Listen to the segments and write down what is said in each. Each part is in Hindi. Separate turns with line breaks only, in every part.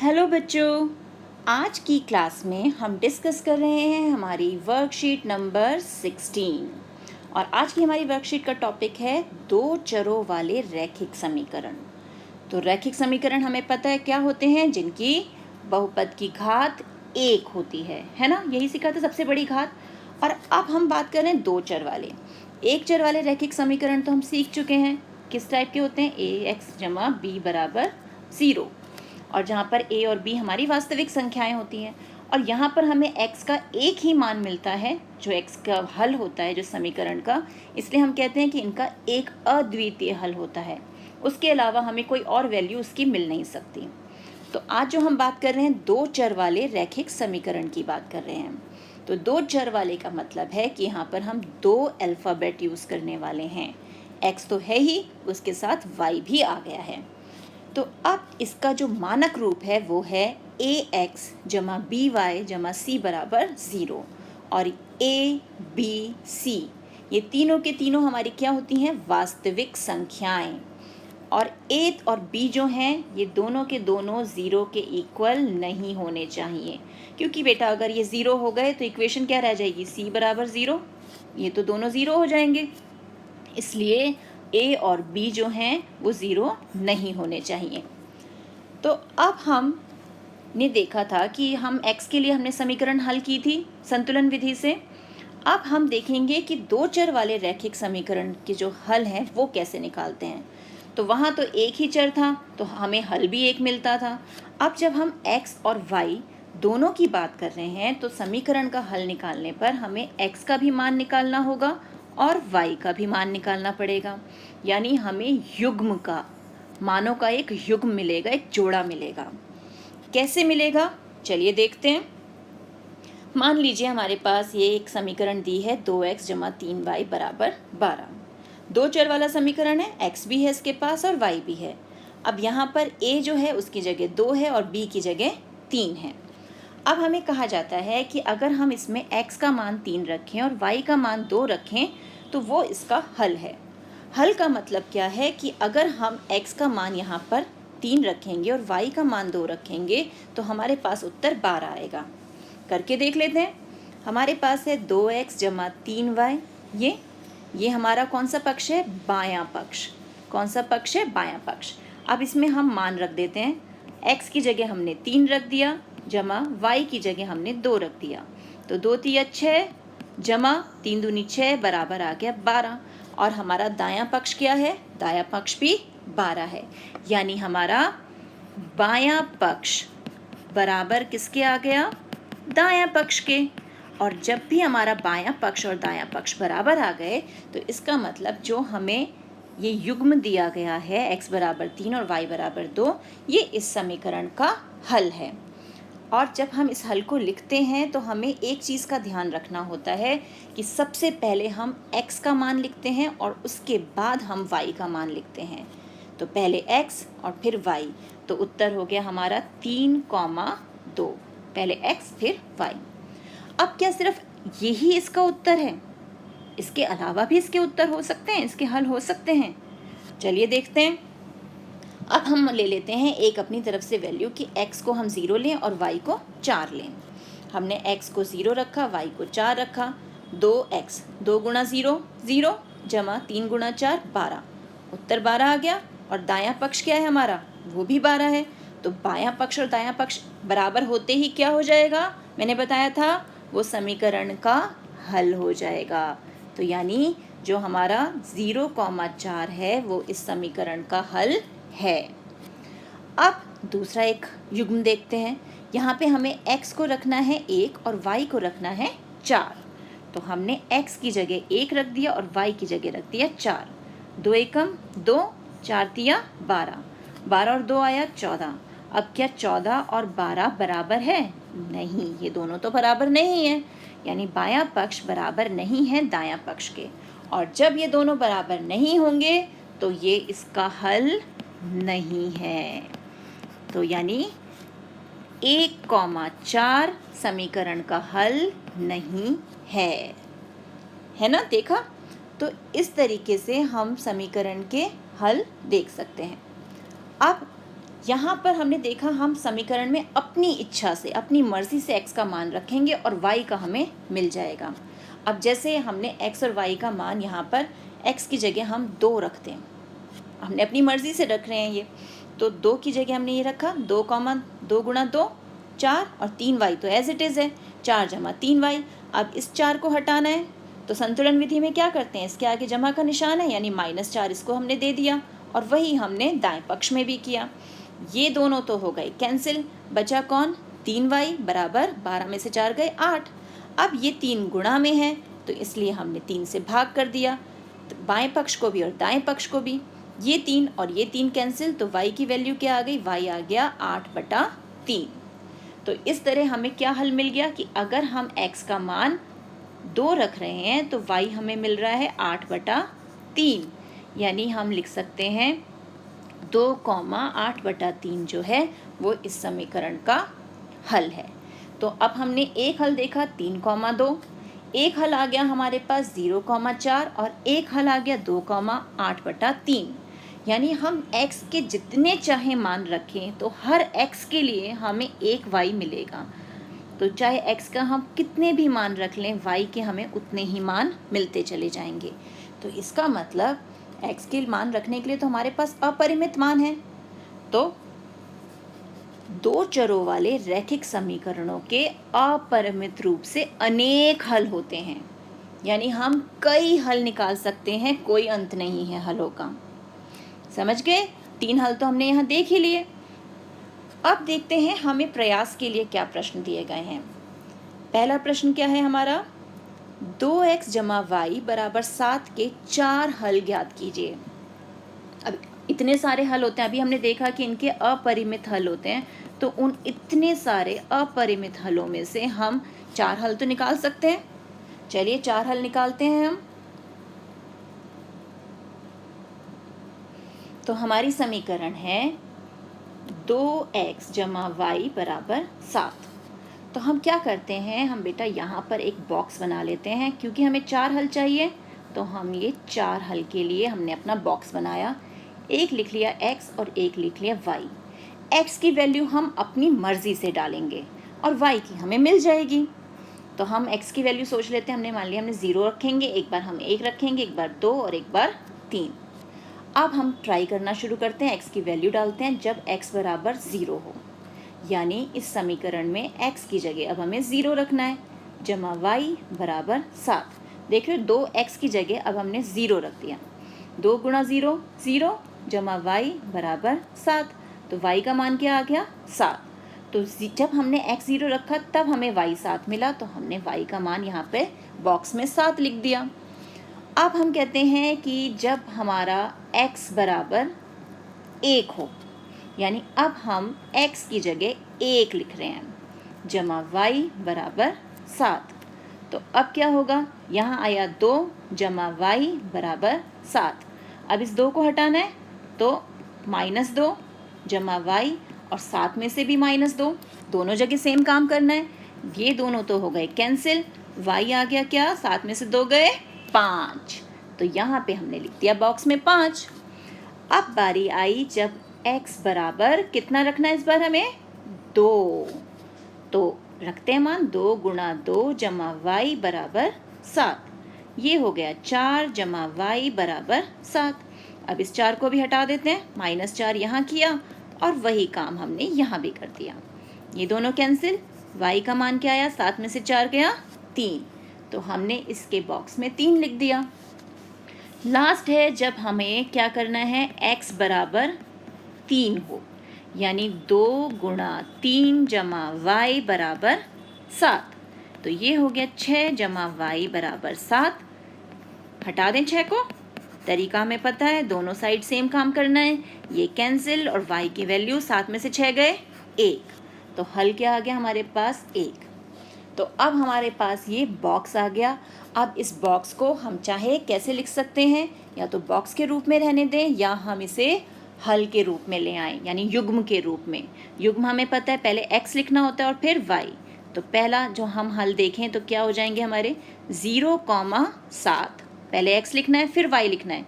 हेलो बच्चों, आज की क्लास में हम डिस्कस कर रहे हैं हमारी वर्कशीट नंबर 16 और आज की हमारी वर्कशीट का टॉपिक है दो चरों वाले रैखिक समीकरण। तो रैखिक समीकरण हमें पता है क्या होते हैं, जिनकी बहुपद की घात एक होती है ना। यही सीखा था, सबसे बड़ी घात। और अब हम बात कर रहे हैं दो चर वाले। एक चर वाले रैखिक समीकरण तो हम सीख चुके हैं, किस टाइप के होते हैं, ए एक्स जमा बी बराबर 0, और जहाँ पर a और b हमारी वास्तविक संख्याएं होती हैं। और यहाँ पर हमें x का एक ही मान मिलता है जो x का हल होता है जो समीकरण का, इसलिए हम कहते हैं कि इनका एक अद्वितीय हल होता है। उसके अलावा हमें कोई और वैल्यू उसकी मिल नहीं सकती। तो आज जो हम बात कर रहे हैं दो चर वाले रैखिक समीकरण की बात कर रहे हैं। तो दो चर वाले का मतलब है कि यहाँ पर हम दो अल्फ़ाबेट यूज़ करने वाले हैं। x तो है ही, उसके साथ y भी आ गया है। तो अब इसका जो मानक रूप है वो है ए एक्स जमा बी वाई जमा सी बराबर 0। और ए बी सी ये तीनों के तीनों हमारी क्या होती हैं, वास्तविक संख्याएं। और ए और बी जो हैं ये दोनों के दोनों 0 के इक्वल नहीं होने चाहिए, क्योंकि बेटा अगर ये 0 हो गए तो इक्वेशन क्या रह जाएगी, सी बराबर 0। ये तो दोनों 0 हो जाएंगे, इसलिए ए और बी जो हैं वो 0 नहीं होने चाहिए। तो अब हमने देखा था कि हम x के लिए हमने समीकरण हल की थी संतुलन विधि से। अब हम देखेंगे कि दो चर वाले रैखिक समीकरण के जो हल हैं वो कैसे निकालते हैं। तो वहाँ तो एक ही चर था तो हमें हल भी एक मिलता था। अब जब हम x और y दोनों की बात कर रहे हैं तो समीकरण का हल निकालने पर हमें x का भी मान निकालना होगा और y का भी मान निकालना पड़ेगा। यानी हमें युग्म का, मानों का एक युग्म मिलेगा, एक जोड़ा मिलेगा। कैसे मिलेगा, चलिए देखते हैं। मान लीजिए हमारे पास ये एक समीकरण दी है 2x जमा 3y बराबर 12। दो चर वाला समीकरण है, x भी है इसके पास और y भी है। अब यहाँ पर a जो है उसकी जगह 2 है और b की जगह 3 है। अब हमें कहा जाता है कि अगर हम इसमें x का मान 3 रखें और y का मान 2 रखें तो वो इसका हल है। हल का मतलब क्या है कि अगर हम x का मान यहाँ पर 3 रखेंगे और y का मान 2 रखेंगे तो हमारे पास उत्तर 12 आएगा। करके देख लेते हैं। हमारे पास है 2x जमा 3y। ये हमारा कौन सा पक्ष है, बायां पक्ष। कौन सा पक्ष है, बायां पक्ष। अब इसमें हम मान रख देते हैं। x की जगह हमने 3 रख दिया, जमा y की जगह हमने 2 रख दिया। तो 2 तिया 6 जमा 3 दूनी 6 बराबर आ गया 12। और हमारा दायां पक्ष क्या है, दायां पक्ष भी 12 है। यानी हमारा बायां पक्ष बराबर किसके आ गया, दायां पक्ष के। और जब भी हमारा बायां पक्ष और दायां पक्ष बराबर आ गए तो इसका मतलब जो हमें ये युग्म दिया गया है x बराबर 3 और y बराबर 2, ये इस समीकरण का हल है। और जब हम इस हल को लिखते हैं तो हमें एक चीज़ का ध्यान रखना होता है कि सबसे पहले हम x का मान लिखते हैं और उसके बाद हम y का मान लिखते हैं। तो पहले x और फिर y, तो उत्तर हो गया हमारा 3,2। पहले x फिर y। अब क्या सिर्फ यही इसका उत्तर है, इसके अलावा भी इसके उत्तर हो सकते हैं, इसके हल हो सकते हैं। चलिए देखते हैं। अब हम ले लेते हैं एक अपनी तरफ से वैल्यू कि x को हम 0 लें और y को 4 लें। हमने x को 0 रखा, y को 4 रखा। 2x 2 गुणा 0 0 जमा 3 गुणा 4 12, उत्तर 12 आ गया। और दायां पक्ष क्या है हमारा, वो भी 12 है। तो बायां पक्ष और दायां पक्ष बराबर होते ही क्या हो जाएगा, मैंने बताया था वो समीकरण का हल हो जाएगा। तो यानी जो हमारा 0,4 है वो इस समीकरण का हल है। अब दूसरा एक युग्म देखते हैं। यहाँ पे हमें x को रखना है 1 और y को रखना है 4। तो हमने x की जगह 1 रख दिया और y की जगह रख दिया 4। 2 एकम 2, 4 तिया 12, 12 और 2 आया 14। अब क्या 14 और 12 बराबर है, नहीं, ये दोनों तो बराबर नहीं है। यानी बायां पक्ष बराबर नहीं है दायां पक्ष के। और जब ये दोनों बराबर नहीं होंगे तो ये इसका हल नहीं है। तो यानी 1,4 समीकरण का हल नहीं है ना। देखा, तो इस तरीके से हम समीकरण के हल देख सकते हैं। अब यहाँ पर हमने देखा हम समीकरण में अपनी इच्छा से, अपनी मर्जी से x का मान रखेंगे और y का हमें मिल जाएगा। अब जैसे हमने x और y का मान यहाँ पर x की जगह हम 2 रखते हैं, हमने अपनी मर्जी से रख रहे हैं ये, तो 2 की जगह हमने ये रखा 2 गुणा 2 4 और 3y तो एज इट इज़ है 4 जमा 3y। अब इस 4 को हटाना है तो संतुलन विधि में क्या करते हैं, इसके आगे जमा का निशान है यानी -4 इसको हमने दे दिया और वही हमने दाएं पक्ष में भी किया। ये दोनों तो हो गए कैंसिल, बचा कौन, 3y बराबर 12 में से 4 गए 8। अब ये 3 गुणा में है तो इसलिए हमने 3 से भाग कर दिया, तो बाएं पक्ष को भी और दाएं पक्ष को भी, ये 3 और ये 3 कैंसिल, तो y की वैल्यू क्या आ गई, y आ गया 8/3। तो इस तरह हमें क्या हल मिल गया कि अगर हम x का मान 2 रख रहे हैं तो y हमें मिल रहा है 8/3, यानी हम लिख सकते हैं 2,8/3 जो है वो इस समीकरण का हल है। तो अब हमने एक हल देखा 3,2, एक हल आ गया हमारे पास 0,4 और एक हल आ गया 2,8/3, यानी हम x के जितने चाहे मान रखें तो हर x के लिए हमें एक y मिलेगा। तो चाहे x का हम कितने भी मान रख लें, y के हमें उतने ही मान मिलते चले जाएंगे। तो इसका मतलब x के मान रखने के लिए तो हमारे पास अपरिमित मान है। तो 2 चरों वाले रैखिक समीकरणों के अपरिमित रूप से अनेक हल होते हैं, यानी हम कई हल निकाल सकते हैं, कोई अंत नहीं है हलों का। समझ गए? 3 हल तो हमने यहाँ देख ही लिए। अब देखते हैं हमें प्रयास के लिए क्या प्रश्न दिए गए हैं। पहला प्रश्न क्या है हमारा, 2x जमा y बराबर 7 के 4 हल ज्ञात कीजिए। अब इतने सारे हल होते हैं, अभी हमने देखा कि इनके अपरिमित हल होते हैं, तो उन इतने सारे अपरिमित हलों में से हम 4 हल तो निकाल सकते हैं। चलिए 4 हल निकालते हैं हम। तो हमारी समीकरण है 2x जमा y बराबर 7। तो हम क्या करते हैं, हम बेटा यहाँ पर एक बॉक्स बना लेते हैं, क्योंकि हमें 4 हल चाहिए तो हम ये 4 हल के लिए हमने अपना बॉक्स बनाया। एक लिख लिया x और एक लिख लिया y। x की वैल्यू हम अपनी मर्जी से डालेंगे और y की हमें मिल जाएगी। तो हम x की वैल्यू सोच लेते हैं, हमने मान लिया हमने 0 रखेंगे, एक बार हम 1 रखेंगे, एक बार 2 और एक बार 3। अब हम ट्राई करना शुरू करते हैं, x की वैल्यू डालते हैं जब x बराबर 0 हो, यानी इस समीकरण में x की जगह अब हमें 0 रखना है, जमा y बराबर 7। देख रहे हो 2x की जगह अब हमने 0 रख दिया, 2 गुणा 0 0 जमा y बराबर 7, तो y का मान क्या आ गया 7। तो जब हमने x 0 रखा तब हमें y 7 मिला, तो हमने y का मान यहाँ पे बॉक्स में 7 लिख दिया। अब हम कहते हैं कि जब हमारा x बराबर 1 हो, यानी अब हम x की जगह 1 लिख रहे हैं, जमा y बराबर 7। तो अब क्या होगा, यहाँ आया 2 जमा y बराबर 7। अब इस 2 को हटाना है तो -2 जमा y और 7 में से भी -2, दोनों जगह सेम काम करना है। ये दोनों तो हो गए कैंसिल, y आ गया क्या, 7 में से 2 गए 5, तो यहाँ पे हमने लिख दिया बॉक्स में 5। अब बारी आई जब x बराबर कितना रखना है, इस बार हमें 2, तो रखते हैं मान 2 गुणा 2 जमा y बराबर 7, ये हो गया 4 जमा y बराबर 7। अब इस 4 को भी हटा देते हैं, -4 यहाँ किया और वही काम हमने यहाँ भी कर दिया, ये दोनों कैंसिल, y का मान क्या आया, 7 में से 4 गया 3, तो हमने इसके बॉक्स में 3 लिख दिया। लास्ट है जब हमें क्या करना है, x बराबर 3 हो, यानी 2 गुणा 3 जमा y बराबर 7, तो ये हो गया 6 जमा y बराबर 7। हटा दें 6 को, तरीका हमें पता है, दोनों साइड सेम काम करना है, ये कैंसिल और y की वैल्यू 7 में से 6 गए 1, तो हल क्या आ गया हमारे पास 1। तो अब हमारे पास ये बॉक्स आ गया। अब इस बॉक्स को हम चाहे कैसे लिख सकते हैं, या तो बॉक्स के रूप में रहने दें या हम इसे हल के रूप में ले आएं, यानी युग्म के रूप में। युग्म हमें पता है पहले x लिखना होता है और फिर y। तो पहला जो हम हल देखें तो क्या हो जाएंगे हमारे 0,7, पहले x लिखना है फिर y लिखना है,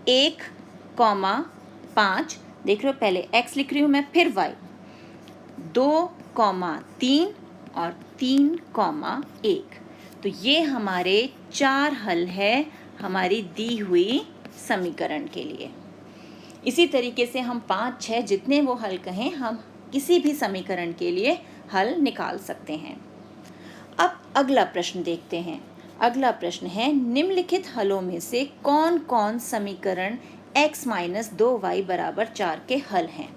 1,5 देख रहे हो, पहले x लिख रही हूँ मैं, फिर y, 2,3 और 3,1। तो ये हमारे 4 हल है हमारी दी हुई समीकरण के लिए। इसी तरीके से हम 5, 6 जितने वो हल कहें, हम किसी भी समीकरण के लिए हल निकाल सकते हैं। अब अगला प्रश्न देखते हैं। अगला प्रश्न है, निम्नलिखित हलों में से कौन कौन समीकरण x माइनस 2y बराबर 4 के हल हैं।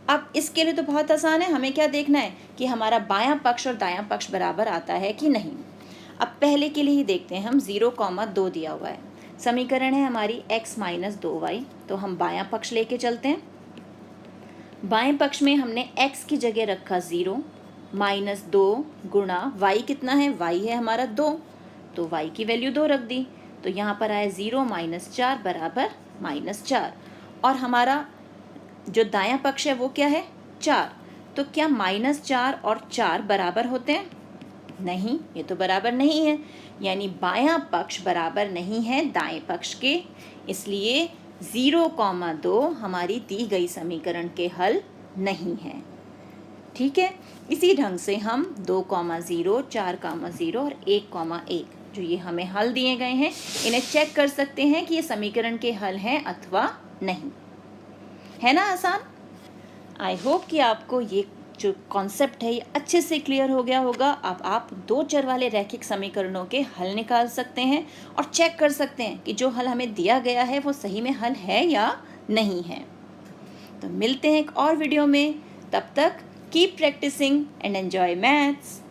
अब इसके लिए तो बहुत आसान है, हमें क्या देखना है कि हमारा बायां पक्ष और दायां पक्ष बराबर आता है कि नहीं। अब पहले के लिए ही देखते हैं, हम 0,2 दिया हुआ है, समीकरण है हमारी x माइनस 2y, तो हम बायां पक्ष लेके चलते हैं। बाएं पक्ष में हमने x की जगह रखा 0, माइनस 2 गुणा y कितना है, y है हमारा 2, तो y की वैल्यू 2 रख दी, तो यहाँ पर आया 0 माइनस 4 बराबर -4। और हमारा जो दायां पक्ष है वो क्या है, 4, तो क्या -4 और 4 बराबर होते हैं? नहीं, ये तो बराबर नहीं है, यानी बायां पक्ष बराबर नहीं है दाएं पक्ष के, इसलिए 0,2 हमारी दी गई समीकरण के हल नहीं है। ठीक है, इसी ढंग से हम 2,0, 4,0 और 1,1 जो ये हमें हल दिए गए हैं, इन्हें चेक कर सकते हैं कि ये समीकरण के हल हैं अथवा नहीं। है ना आसान? आई होप कि आपको ये जो कॉन्सेप्ट है ये अच्छे से क्लियर हो गया होगा। अब आप 2 चर वाले रैखिक समीकरणों के हल निकाल सकते हैं और चेक कर सकते हैं कि जो हल हमें दिया गया है वो सही में हल है या नहीं है। तो मिलते हैं एक और वीडियो में, तब तक keep practicing and enjoy maths.